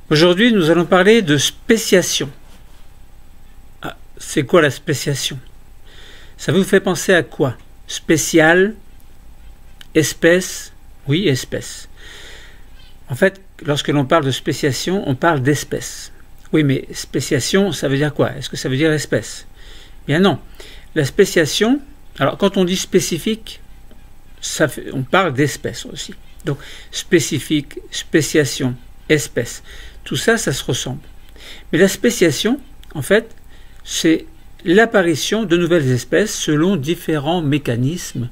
Aujourd'hui, nous allons parler de spéciation. Ah, c'est quoi la spéciation? Ça vous fait penser à quoi? Spécial, espèce? Oui, espèce. En fait, lorsque l'on parle de spéciation, on parle d'espèce. Oui, mais spéciation, ça veut dire quoi? Est-ce que ça veut dire espèce? Bien non. La spéciation, alors quand on dit spécifique, on parle d'espèce aussi. Donc, spécifique, spéciation, espèce. Tout ça, ça se ressemble. Mais la spéciation, en fait, c'est l'apparition de nouvelles espèces selon différents mécanismes.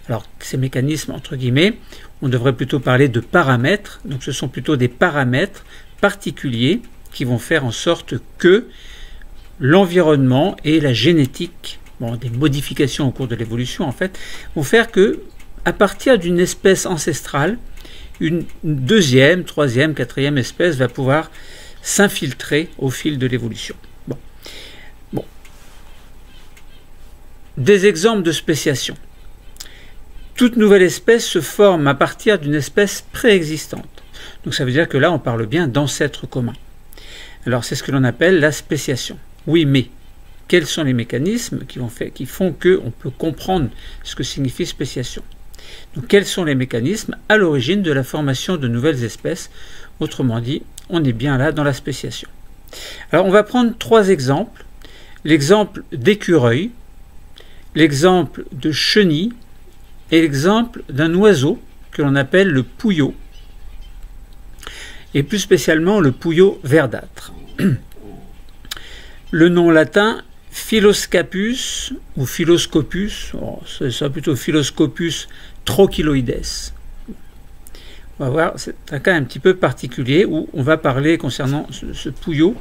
Alors, ces mécanismes, entre guillemets, on devrait plutôt parler de paramètres. Donc, ce sont plutôt des paramètres particuliers qui vont faire en sorte que l'environnement et la génétique, des modifications au cours de l'évolution, en fait, vont faire que, à partir d'une espèce ancestrale, une deuxième, troisième, quatrième espèce va pouvoir s'infiltrer au fil de l'évolution. Bon. Des exemples de spéciation. Toute nouvelle espèce se forme à partir d'une espèce préexistante. Donc ça veut dire que là, on parle bien d'ancêtres communs. Alors c'est ce que l'on appelle la spéciation. Oui, mais quels sont les mécanismes qui font qu'on peut comprendre ce que signifie spéciation? Donc, quels sont les mécanismes à l'origine de la formation de nouvelles espèces? Autrement dit, on est bien là dans la spéciation. Alors, on va prendre trois exemples. L'exemple d'écureuil, l'exemple de chenille et l'exemple d'un oiseau que l'on appelle le pouillot, et plus spécialement le pouillot verdâtre. Le nom latin Phylloscapus ou Phylloscopus, ce sera plutôt Phylloscopus trochiloides. On va voir, c'est un cas un petit peu particulier où on va parler concernant ce pouillot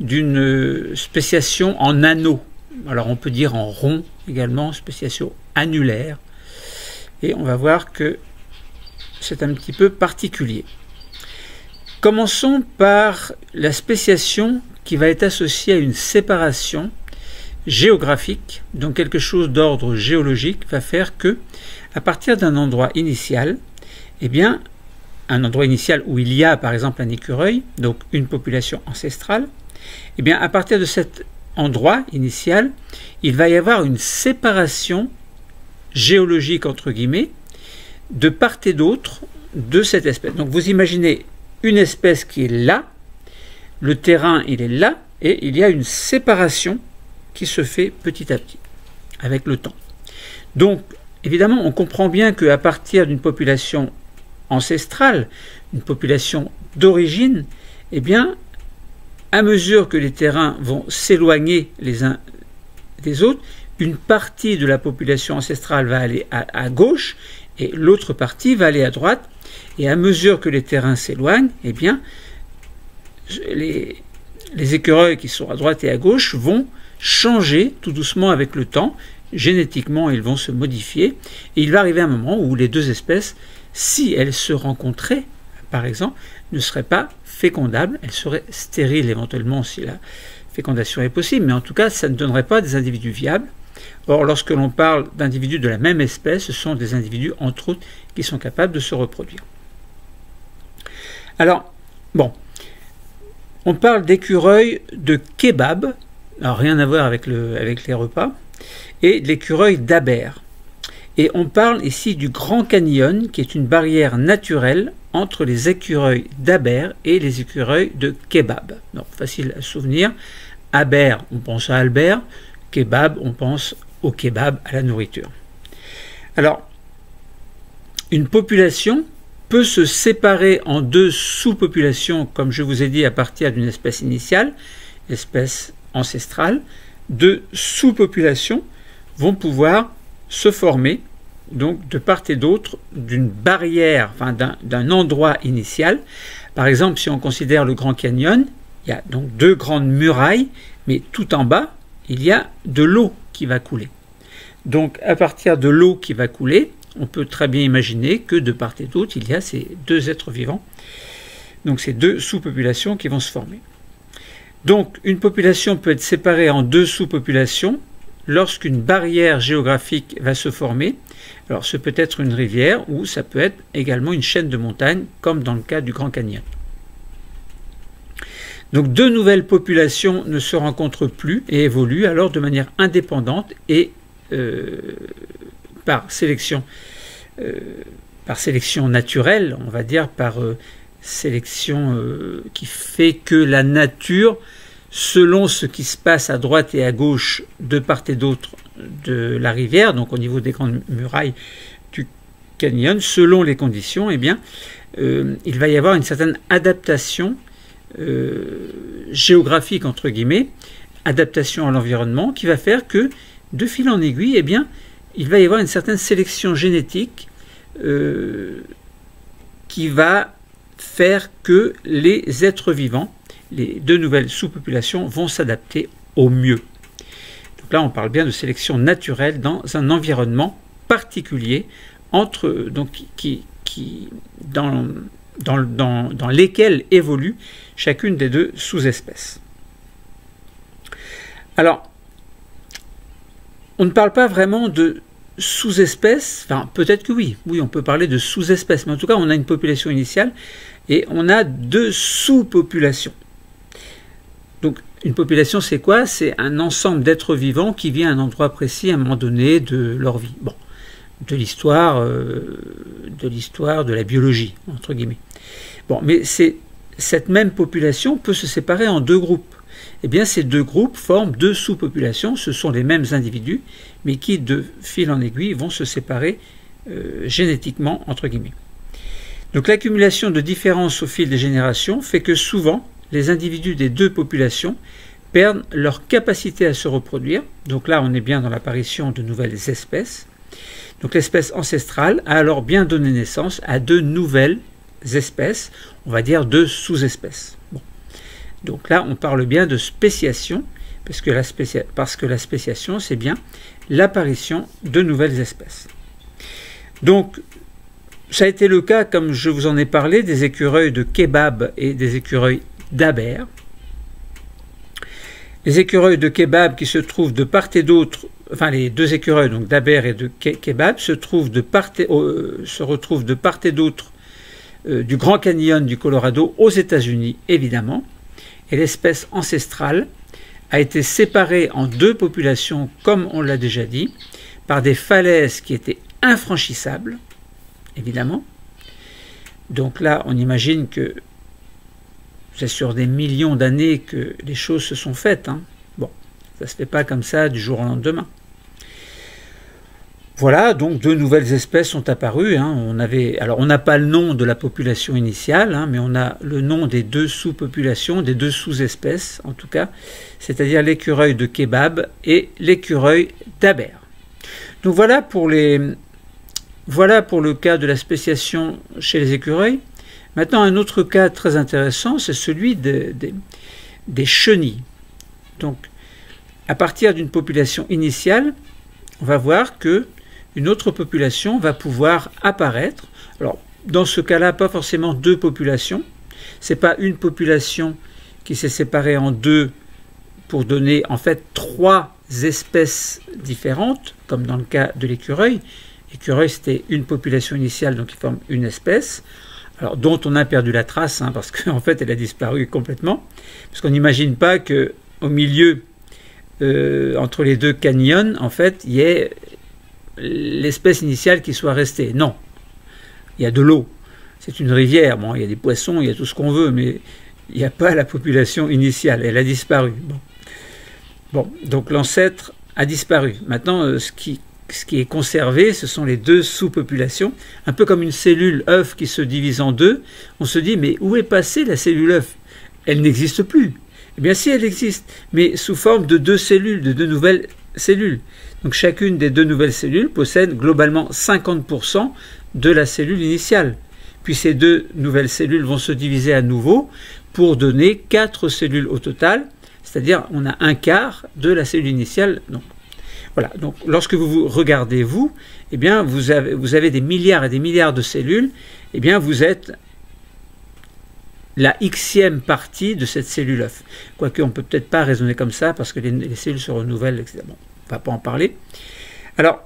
d'une spéciation en anneau. Alors on peut dire en rond également, spéciation annulaire. Et on va voir que c'est un petit peu particulier. Commençons par la spéciation qui va être associée à une séparation géographique, donc quelque chose d'ordre géologique va faire que, à partir d'un endroit initial, un endroit initial où il y a par exemple un écureuil, donc une population ancestrale, à partir de cet endroit initial, il va y avoir une séparation géologique entre guillemets de part et d'autre de cette espèce. Donc vous imaginez une espèce qui est là, le terrain il est là, et il y a une séparation qui se fait petit à petit, avec le temps. Donc, évidemment, on comprend bien qu'à partir d'une population ancestrale, une population d'origine, à mesure que les terrains vont s'éloigner les uns des autres, une partie de la population ancestrale va aller à gauche, et l'autre partie va aller à droite, et à mesure que les terrains s'éloignent, les écureuils qui sont à droite et à gauche vont changer tout doucement avec le temps. Génétiquement, ils vont se modifier. Et il va arriver un moment où les deux espèces, si elles se rencontraient, par exemple, ne seraient pas fécondables. Elles seraient stériles éventuellement si la fécondation est possible. Mais en tout cas, ça ne donnerait pas des individus viables. Or, lorsque l'on parle d'individus de la même espèce, ce sont des individus, entre autres, qui sont capables de se reproduire. Alors, on parle d'écureuil de kebab, alors rien à voir avec les repas, et de l'écureuil d'Aber. Et on parle ici du Grand Canyon, qui est une barrière naturelle entre les écureuils d'Aber et les écureuils de kebab. Donc, facile à se souvenir. Aber, on pense à Albert. Kebab, on pense au kebab, à la nourriture. Alors, une population peut se séparer en deux sous-populations, comme je vous ai dit, à partir d'une espèce initiale, espèce ancestrale. Deux sous-populations vont pouvoir se former, donc de part et d'autre, d'une barrière, d'un endroit initial. Par exemple, si on considère le Grand Canyon, il y a donc deux grandes murailles, mais tout en bas, il y a de l'eau qui va couler. Donc, à partir de l'eau qui va couler, on peut très bien imaginer que de part et d'autre, il y a ces deux êtres vivants, donc ces deux sous-populations qui vont se former. Donc, une population peut être séparée en deux sous-populations lorsqu'une barrière géographique va se former. Alors, ce peut être une rivière ou ça peut être également une chaîne de montagnes, comme dans le cas du Grand Canyon. Donc deux nouvelles populations ne se rencontrent plus et évoluent alors de manière indépendante et par sélection naturelle, on va dire, par sélection qui fait que la nature, selon ce qui se passe à droite et à gauche de part et d'autre de la rivière, donc au niveau des grandes murailles du canyon, selon les conditions, eh bien, il va y avoir une certaine adaptation géographique, entre guillemets, adaptation à l'environnement, qui va faire que, de fil en aiguille, eh bien, il va y avoir une certaine sélection génétique qui va faire que les êtres vivants, les deux nouvelles sous-populations, vont s'adapter au mieux. Donc là, on parle bien de sélection naturelle dans un environnement particulier, dans lesquels évoluent chacune des deux sous-espèces. Alors, on ne parle pas vraiment de sous-espèces, enfin peut-être que oui, on peut parler de sous-espèces, mais en tout cas on a une population initiale et on a deux sous-populations. Donc une population c'est quoi? C'est un ensemble d'êtres vivants qui vit à un endroit précis à un moment donné de leur vie. Bon, de l'histoire, de la biologie, entre guillemets. Bon, mais cette même population peut se séparer en deux groupes. Eh bien, ces deux groupes forment deux sous-populations, ce sont les mêmes individus, mais qui, de fil en aiguille, vont se séparer génétiquement, entre guillemets. Donc l'accumulation de différences au fil des générations fait que souvent, les individus des deux populations perdent leur capacité à se reproduire. Donc là, on est bien dans l'apparition de nouvelles espèces. Donc l'espèce ancestrale a alors bien donné naissance à deux nouvelles espèces, on va dire deux sous-espèces. Bon. Donc là, on parle bien de spéciation, parce que la spéciation, c'est bien l'apparition de nouvelles espèces. Donc, ça a été le cas, comme je vous en ai parlé, des écureuils de Kebab et des écureuils d'Aber. Les écureuils de Kebab qui se trouvent de part et d'autre, enfin les deux écureuils donc d'Aber et de Kebab se retrouvent de part et d'autre du Grand Canyon du Colorado aux États-Unis, évidemment. Et l'espèce ancestrale a été séparée en deux populations, comme on l'a déjà dit, par des falaises qui étaient infranchissables, évidemment. Donc là, on imagine que c'est sur des millions d'années que les choses se sont faites. Hein. Bon, ça ne se fait pas comme ça du jour au lendemain. Voilà, donc deux nouvelles espèces sont apparues. Hein. On n'a pas le nom de la population initiale, hein, mais on a le nom des deux sous-populations, des deux sous-espèces en tout cas, c'est-à-dire l'écureuil de Kebab et l'écureuil d'Aber. Donc voilà pour le cas de la spéciation chez les écureuils. Maintenant, un autre cas très intéressant, c'est celui des chenilles. Donc, à partir d'une population initiale, on va voir que une autre population va pouvoir apparaître. Alors, dans ce cas-là, pas forcément deux populations. Ce n'est pas une population qui s'est séparée en deux pour donner en fait trois espèces différentes, comme dans le cas de l'écureuil. L'écureuil, c'était une population initiale, donc il forme une espèce, alors, dont on a perdu la trace, hein, parce qu'en fait, elle a disparu complètement. Parce qu'on n'imagine pas qu'au milieu, entre les deux canyons, en fait, il y ait l'espèce initiale qui soit restée. Non, il y a de l'eau. C'est une rivière. Bon, il y a des poissons, il y a tout ce qu'on veut, mais il n'y a pas la population initiale. Elle a disparu. Bon, donc l'ancêtre a disparu. Maintenant, ce qui est conservé, ce sont les deux sous-populations. Un peu comme une cellule œuf qui se divise en deux. On se dit, mais où est passée la cellule œuf? Elle n'existe plus. Eh bien, si, elle existe, mais sous forme de deux cellules, de deux nouvelles cellules. Donc chacune des deux nouvelles cellules possède globalement 50% de la cellule initiale. Puis ces deux nouvelles cellules vont se diviser à nouveau pour donner 4 cellules au total, c'est-à-dire on a un quart de la cellule initiale. Donc, voilà. Donc lorsque vous regardez eh bien vous avez des milliards et des milliards de cellules, eh bien vous êtes la xème partie de cette cellule œuf. Quoique on ne peut peut-être pas raisonner comme ça parce que les cellules se renouvellent, etc. Bon, on ne va pas en parler. Alors,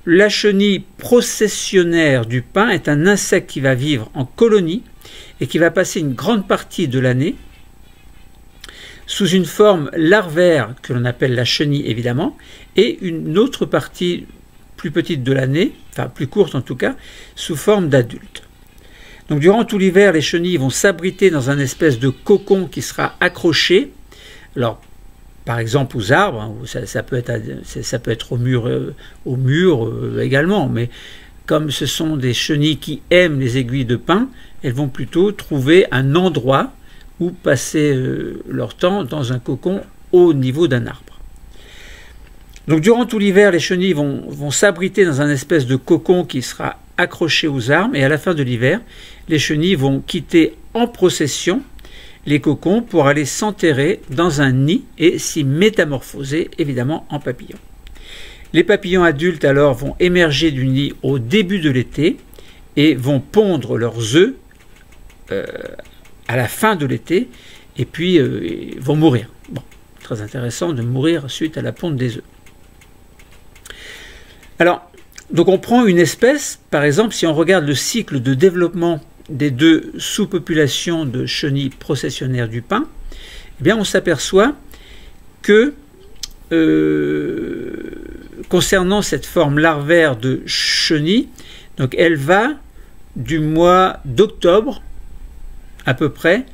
la chenille processionnaire du pin est un insecte qui va vivre en colonie et qui va passer une grande partie de l'année sous une forme larvaire que l'on appelle la chenille évidemment, et une autre partie plus petite de l'année, enfin plus courte en tout cas, sous forme d'adulte. Donc durant tout l'hiver, les chenilles vont s'abriter dans un espèce de cocon qui sera accroché, alors par exemple aux arbres, hein, ça peut être au mur également, mais comme ce sont des chenilles qui aiment les aiguilles de pin, elles vont plutôt trouver un endroit où passer leur temps dans un cocon au niveau d'un arbre. Donc durant tout l'hiver, les chenilles vont s'abriter dans un espèce de cocon qui sera accroché aux arbres, et à la fin de l'hiver, les chenilles vont quitter en procession les cocons pour aller s'enterrer dans un nid et s'y métamorphoser évidemment en papillons. Les papillons adultes alors vont émerger du nid au début de l'été et vont pondre leurs œufs à la fin de l'été et puis vont mourir. Bon, très intéressant de mourir suite à la ponte des œufs. Alors, donc on prend une espèce, par exemple, si on regarde le cycle de développement des deux sous-populations de chenilles processionnaires du pin, eh bien on s'aperçoit que concernant cette forme larvaire de chenille, donc elle va du mois d'octobre à peu près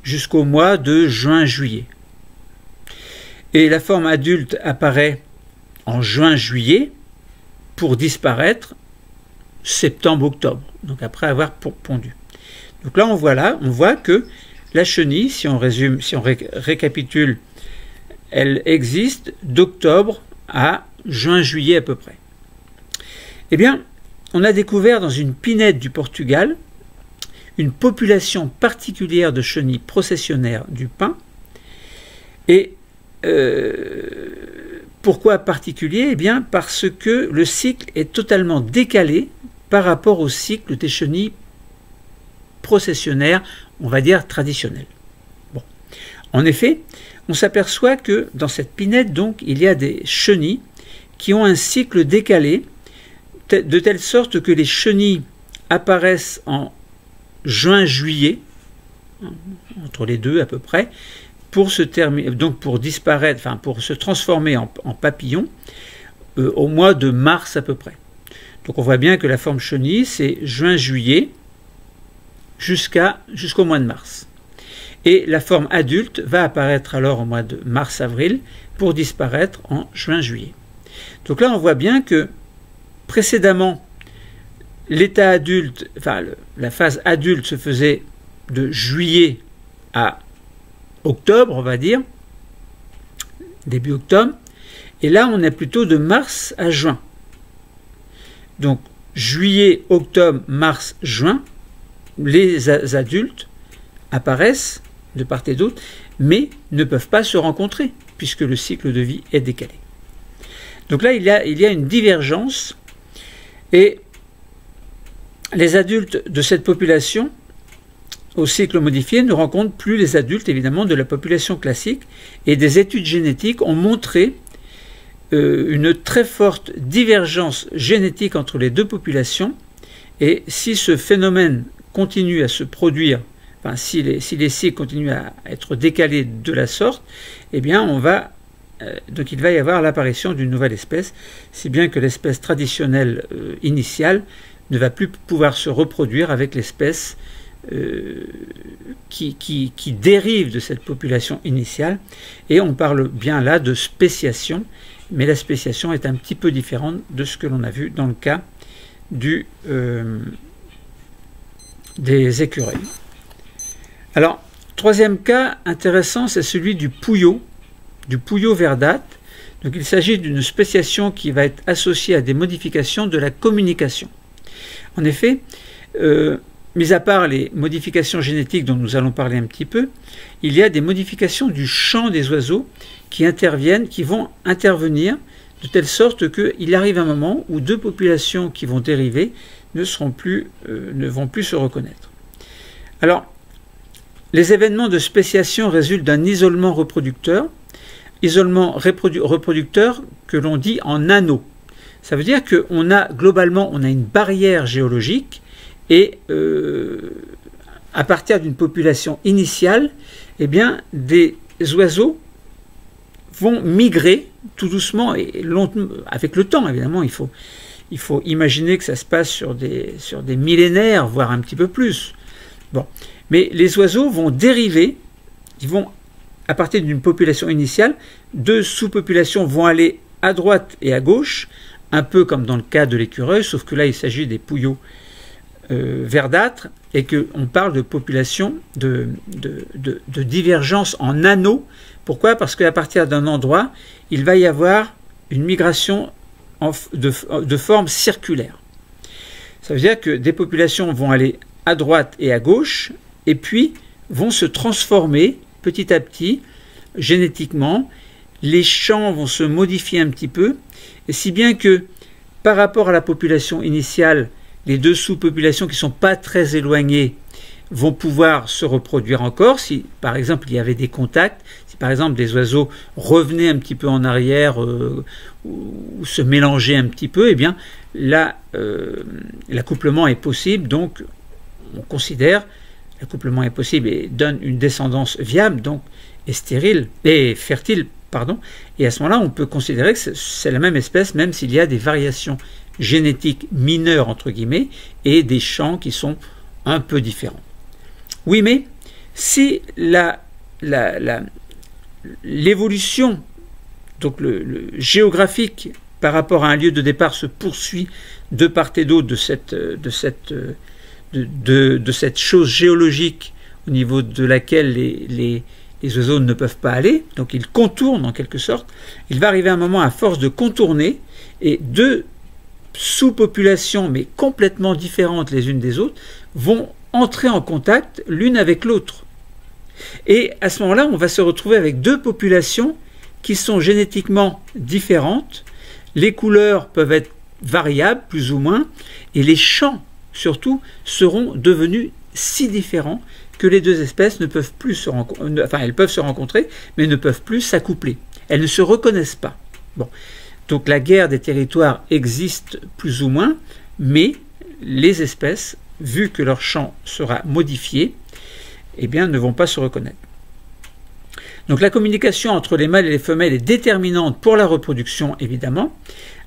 jusqu'au mois de juin-juillet. Et la forme adulte apparaît en juin-juillet pour disparaître septembre-octobre, donc après avoir pondu. Donc là on voit que la chenille, si on résume, si on récapitule, elle existe d'octobre à juin-juillet à peu près. Eh bien, on a découvert dans une pinède du Portugal une population particulière de chenilles processionnaires du pin. Et pourquoi particulier? Eh bien, parce que le cycle est totalement décalé par rapport au cycle des chenilles processionnaires, on va dire traditionnelles. Bon. En effet, on s'aperçoit que dans cette pinède, donc, il y a des chenilles qui ont un cycle décalé, de telle sorte que les chenilles apparaissent en juin-juillet, entre les deux à peu près, pour disparaître, enfin pour se transformer en papillon au mois de mars à peu près. Donc on voit bien que la forme chenille, c'est juin-juillet jusqu'au mois de mars. Et la forme adulte va apparaître alors au mois de mars-avril pour disparaître en juin-juillet. Donc là on voit bien que précédemment, l'état adulte, enfin la phase adulte se faisait de juillet à octobre, on va dire, début octobre, et là on est plutôt de mars à juin. Donc juillet, octobre, mars, juin, les adultes apparaissent de part et d'autre, mais ne peuvent pas se rencontrer, puisque le cycle de vie est décalé. Donc là il y a une divergence, et les adultes de cette population au cycle modifié ne rencontrent plus les adultes évidemment de la population classique, et des études génétiques ont montré une très forte divergence génétique entre les deux populations, et si ce phénomène continue à se produire, enfin, si les cycles continuent à être décalés de la sorte, eh bien donc il va y avoir l'apparition d'une nouvelle espèce, si bien que l'espèce traditionnelle initiale ne va plus pouvoir se reproduire avec l'espèce qui dérive de cette population initiale, et on parle bien là de spéciation, mais la spéciation est un petit peu différente de ce que l'on a vu dans le cas des écureuils. Alors, troisième cas intéressant, c'est celui du pouillot verdâtre. Donc il s'agit d'une spéciation qui va être associée à des modifications de la communication. En effet, mis à part les modifications génétiques dont nous allons parler un petit peu, il y a des modifications du chant des oiseaux qui vont intervenir de telle sorte qu'il arrive un moment où deux populations qui vont dériver ne vont plus se reconnaître. Alors, les événements de spéciation résultent d'un isolement reproducteur que l'on dit en anneaux. Ça veut dire qu'on a globalement une barrière géologique, et à partir d'une population initiale, eh bien, des oiseaux vont migrer tout doucement et avec le temps, évidemment. Il faut imaginer que ça se passe sur des millénaires, voire un petit peu plus. Bon. Mais les oiseaux vont dériver, ils vont, à partir d'une population initiale, 2 sous-populations vont aller à droite et à gauche, un peu comme dans le cas de l'écureuil, sauf que là il s'agit des pouillots verdâtres, et qu'on parle de population de divergence en anneaux. Pourquoi? Parce qu'à partir d'un endroit, il va y avoir une migration de forme circulaire. Ça veut dire que des populations vont aller à droite et à gauche, et puis vont se transformer petit à petit, génétiquement. Les champs vont se modifier un petit peu, et si bien que par rapport à la population initiale, les 2 sous-populations qui ne sont pas très éloignées vont pouvoir se reproduire encore. Si par exemple il y avait des contacts, si par exemple des oiseaux revenaient un petit peu en arrière ou se mélangeaient un petit peu, eh bien là l'accouplement est possible, donc on considère l'accouplement est possible et donne une descendance viable, donc et stérile et fertile, pardon. Et à ce moment-là, on peut considérer que c'est la même espèce, même s'il y a des variations génétiques mineures entre guillemets et des champs qui sont un peu différents. Oui, mais si l'évolution, donc le géographique par rapport à un lieu de départ se poursuit de part et d'autre de cette chose géologique au niveau de laquelle les oiseaux ne peuvent pas aller, donc ils contournent en quelque sorte, il va arriver un moment à force de contourner, et 2 sous-populations, mais complètement différentes les unes des autres, vont entrer en contact l'une avec l'autre. Et à ce moment-là, on va se retrouver avec 2 populations qui sont génétiquement différentes, les couleurs peuvent être variables, plus ou moins, et les champs, surtout, seront devenus si différents que les 2 espèces ne peuvent plus se rencontrer, enfin elles peuvent se rencontrer, mais ne peuvent plus s'accoupler. Elles ne se reconnaissent pas. Bon. Donc la guerre des territoires existe plus ou moins, mais les espèces, vu que leur champ sera modifié, eh bien, ne vont pas se reconnaître. Donc la communication entre les mâles et les femelles est déterminante pour la reproduction, évidemment.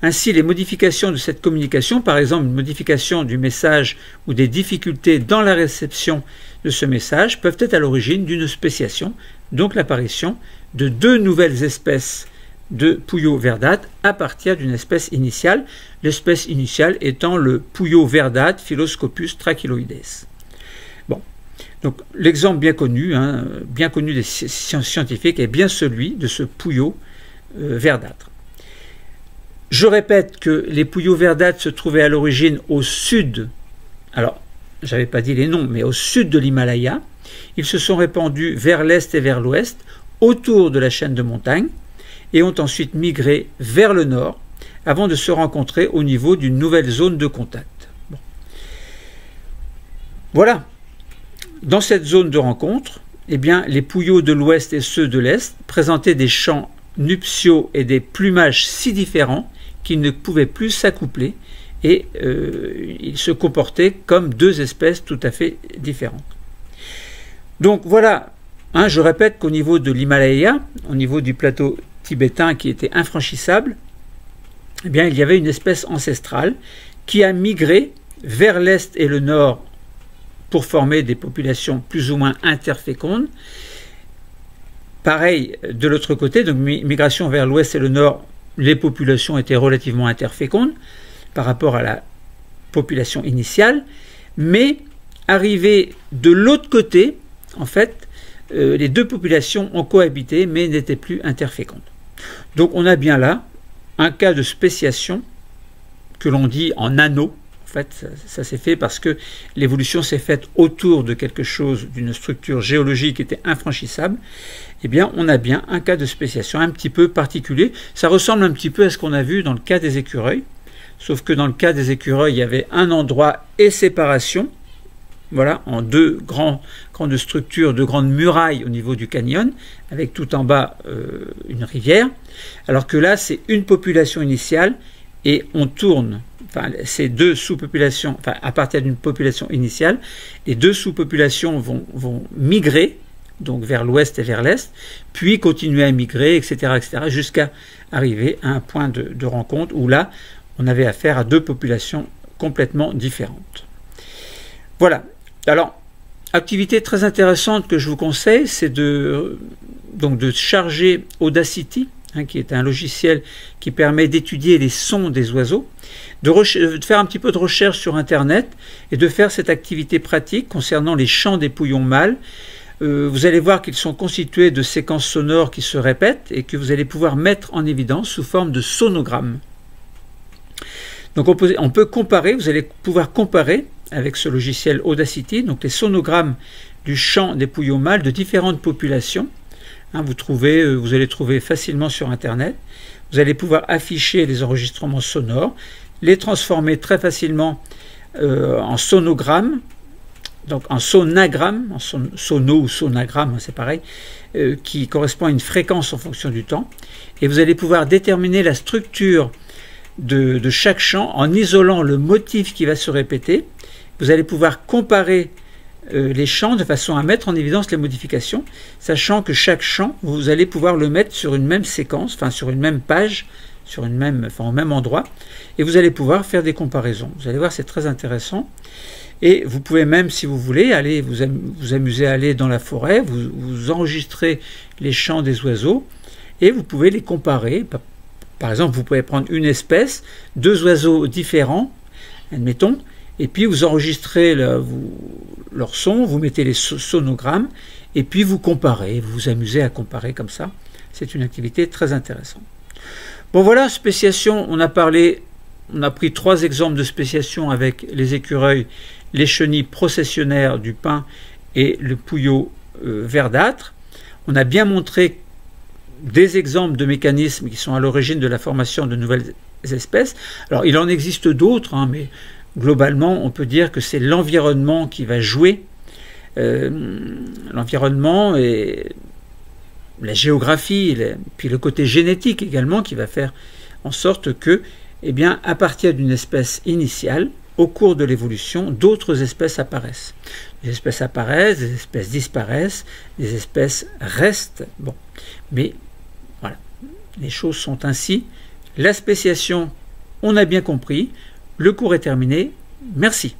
Ainsi, les modifications de cette communication, par exemple une modification du message ou des difficultés dans la réception de ce message, peuvent être à l'origine d'une spéciation, donc l'apparition de 2 nouvelles espèces de pouillots verdâtres à partir d'une espèce initiale, l'espèce initiale étant le pouillot verdâtre Phylloscopus trachyloides. Bon, donc l'exemple bien connu des scientifiques est bien celui de ce pouillot verdâtre. Je répète que les pouillots verdâtres se trouvaient à l'origine au sud, alors j'avais pas dit les noms, mais au sud de l'Himalaya. Ils se sont répandus vers l'est et vers l'ouest, autour de la chaîne de montagnes, et ont ensuite migré vers le nord, avant de se rencontrer au niveau d'une nouvelle zone de contact. Bon. Voilà. Dans cette zone de rencontre, eh bien, les pouillots de l'ouest et ceux de l'est présentaient des champs nuptiaux et des plumages si différents qu'ils ne pouvaient plus s'accoupler, et ils se comportaient comme 2 espèces tout à fait différentes. Donc voilà, je répète qu'au niveau de l'Himalaya, au niveau du plateau tibétain qui était infranchissable, eh bien, il y avait une espèce ancestrale qui a migré vers l'est et le nord pour former des populations plus ou moins interfécondes. Pareil de l'autre côté, donc migration vers l'ouest et le nord, les populations étaient relativement interfécondes par rapport à la population initiale, mais arrivé de l'autre côté, en fait, les 2 populations ont cohabité mais n'étaient plus interfécondes. Donc on a bien là un cas de spéciation que l'on dit en anneaux. En fait, ça s'est fait parce que l'évolution s'est faite autour de quelque chose, d'une structure géologique qui était infranchissable. Eh bien, on a bien un cas de spéciation un petit peu particulier. Ça ressemble un petit peu à ce qu'on a vu dans le cas des écureuils, sauf que dans le cas des écureuils, il y avait un endroit et séparation, voilà, en 2 grandes structures, 2 grandes murailles au niveau du canyon, avec tout en bas une rivière, alors que là, c'est une population initiale et on tourne, enfin, ces 2 sous-populations, enfin, à partir d'une population initiale, les 2 sous-populations vont migrer donc vers l'ouest et vers l'est, puis continuer à migrer, etc., jusqu'à arriver à un point de rencontre où là, on avait affaire à deux populations complètement différentes. Voilà. Alors, activité très intéressante que je vous conseille, c'est de charger Audacity, qui est un logiciel qui permet d'étudier les sons des oiseaux, de faire un petit peu de recherche sur Internet et de faire cette activité pratique concernant les chants des pouillons mâles. Vous allez voir qu'ils sont constitués de séquences sonores qui se répètent et que vous allez pouvoir mettre en évidence sous forme de sonogrammes. Donc on peut comparer, vous allez pouvoir comparer avec ce logiciel Audacity, donc les sonogrammes du chant des pouillons mâles de différentes populations. Vous allez trouver facilement sur Internet. Vous allez pouvoir afficher les enregistrements sonores, les transformer très facilement en sonogramme, donc en sonagramme, en sono ou sonagramme, c'est pareil, qui correspond à une fréquence en fonction du temps. Et vous allez pouvoir déterminer la structure de chaque chant en isolant le motif qui va se répéter. Vous allez pouvoir comparer les chants de façon à mettre en évidence les modifications, sachant que chaque chant, vous allez pouvoir le mettre sur une même séquence, enfin sur une même page, au même endroit, et vous allez pouvoir faire des comparaisons. Vous allez voir, c'est très intéressant. Et vous pouvez même, si vous voulez, aller vous amuser à aller dans la forêt, vous enregistrez les chants des oiseaux, et vous pouvez les comparer. Par exemple, vous pouvez prendre une espèce, deux oiseaux différents, admettons, et puis vous enregistrez leur son, vous mettez les sonogrammes, et puis vous comparez, vous vous amusez à comparer comme ça. C'est une activité très intéressante. Bon voilà, spéciation, on a pris 3 exemples de spéciation avec les écureuils, les chenilles processionnaires du pin et le pouillot verdâtre. On a bien montré des exemples de mécanismes qui sont à l'origine de la formation de nouvelles espèces. Alors il en existe d'autres, mais globalement, on peut dire que c'est l'environnement qui va jouer. L'environnement et la géographie, puis le côté génétique également, qui va faire en sorte que, à partir d'une espèce initiale, au cours de l'évolution, d'autres espèces apparaissent. Des espèces apparaissent, des espèces disparaissent, des espèces restent. Bon, mais voilà, les choses sont ainsi. La spéciation, on a bien compris. Le cours est terminé. Merci.